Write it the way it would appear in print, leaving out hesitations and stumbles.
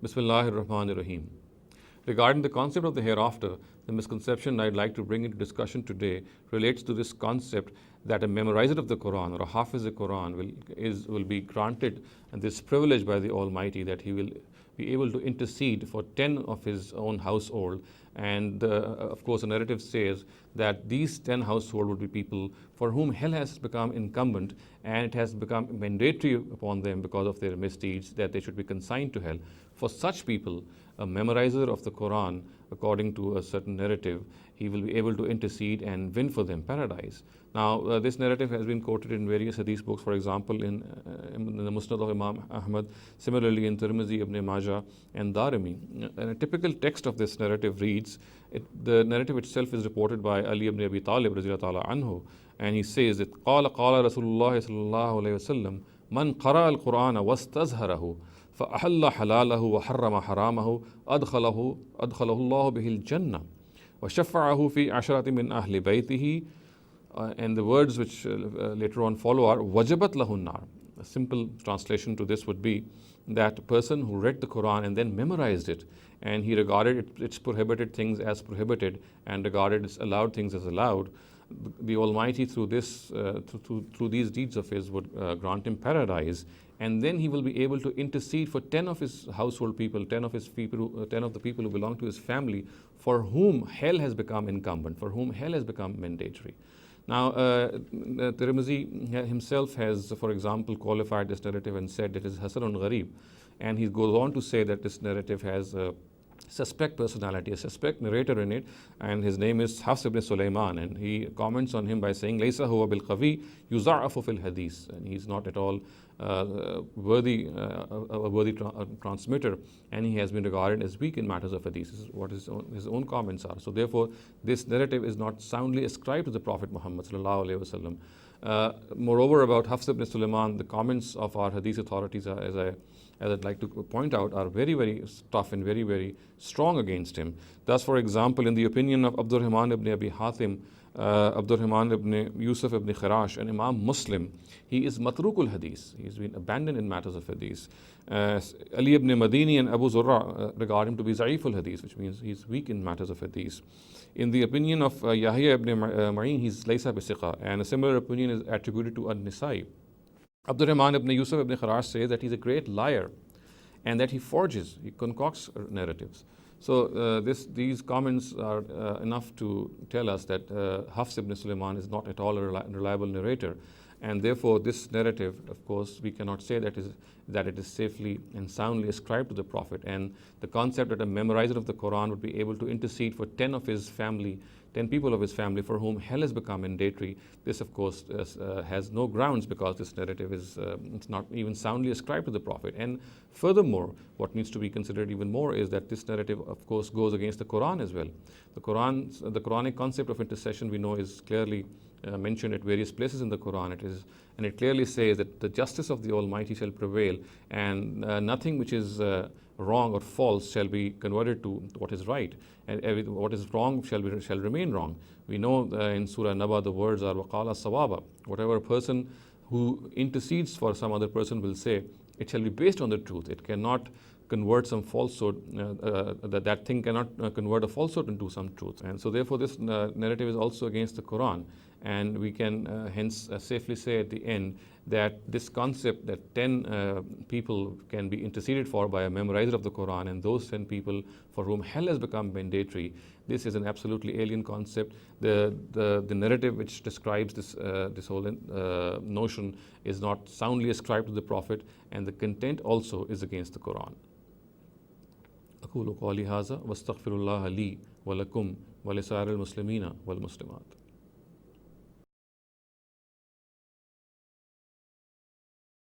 Bismillahir Rahmanir Rahim. Regarding the concept of the hereafter, the misconception I'd like to bring into discussion today relates to this concept that a memorizer of the Qur'an or a hafiz of the Qur'an will be granted this privilege by the Almighty that he will be able to intercede for 10 of his own household. And of course, the narrative says that these 10 household would be people for whom hell has become incumbent, and it has become mandatory upon them because of their misdeeds that they should be consigned to hell. For such people, a memorizer of the Quran, according to a certain narrative, he will be able to intercede and win for them paradise. Now, this narrative has been quoted in various hadith books, for example, in the Musnad of Imam Ahmad, similarly in Tirmidhi, Ibn Majah, and Darimi. And a typical text of this narrative reads, the narrative itself is reported by Ali ibn Abi Talib, radiyallahu anhu, and he says that, قال رسول الله صلى الله عليه وسلم من قرأ القرآن واستظهره فأحل حلاله وحرم حرامه أدخله الله به الجنة وشفعه في عشرة من أهل بيته. And the words which later on follow are وجبت له النار. A simple translation to this would be that a person who read the Quran and then memorized it, and he regarded its prohibited things as prohibited and regarded its allowed things as allowed, the Almighty through these deeds of his would grant him paradise, and then he will be able to intercede for 10 of his household people, 10 of the people who belong to his family, for whom hell has become incumbent, for whom hell has become mandatory. Now, Tirmidhi himself has, for example, qualified this narrative and said it is Hasanun Gharib, and he goes on to say that this narrative has a suspect personality, a suspect narrator in it, and his name is Hafs ibn Sulaiman, and he comments on him by saying, Laysa huwa bil qawi yuza'afu fil hadith, and he's not at all a worthy transmitter, and he has been regarded as weak in matters of hadith. This is what his own comments are. So therefore, this narrative is not soundly ascribed to the Prophet Muhammad sallallahu alaihi wasallam. Moreover, about Hafs ibn Sulaiman, the comments of our hadith authorities, as I'd like to point out, are very, very tough and very, very strong against him. Thus, for example, in the opinion of Abdurrahman ibn Abi Hatim, Abdurrahman ibn Yusuf ibn Khirash, and Imam Muslim, he is matrukul hadith. He's been abandoned in matters of hadith. Ali ibn Madini and Abu Zurra regard him to be za'iful hadith, which means he's weak in matters of hadith. In the opinion of Yahya ibn Ma'in, he's laysa bisiqa, and a similar opinion is attributed to An-Nisai. Abdurrahman ibn Yusuf ibn Khirash says that he's a great liar and that he concocts narratives. So these comments are enough to tell us that Hafs ibn Sulaiman is not at all a reliable narrator, and therefore this narrative, of course, we cannot say that it is safely and soundly ascribed to the Prophet. And the concept that a memorizer of the Quran would be able to intercede for 10 of his family, 10 people of his family for whom hell has become mandatory, this of course has no grounds, because this narrative is it's not even soundly ascribed to the Prophet. And furthermore, what needs to be considered even more is that this narrative of course goes against the Quran as well. The Quranic concept of intercession, we know, is clearly mentioned at various places in the Quran. It clearly says that the justice of the Almighty shall prevail, and nothing which is wrong or false shall be converted to what is right, and what is wrong shall remain wrong. We know in Surah Naba the words are waqala sawaba. Whatever a person who intercedes for some other person will say, it shall be based on the truth. It cannot convert some falsehood, that thing cannot convert a falsehood into some truth. And so therefore this narrative is also against the Quran, and we can hence safely say at the end that this concept that 10 people can be interceded for by a memorizer of the Quran, and those 10 people for whom hell has become mandatory, this is an absolutely alien concept. The narrative which describes this whole notion is not soundly ascribed to the Prophet, and the content also is against the Quran. أقول قولي هذا واستغفر الله لي ولكم ولسائر المسلمين والمسلمات.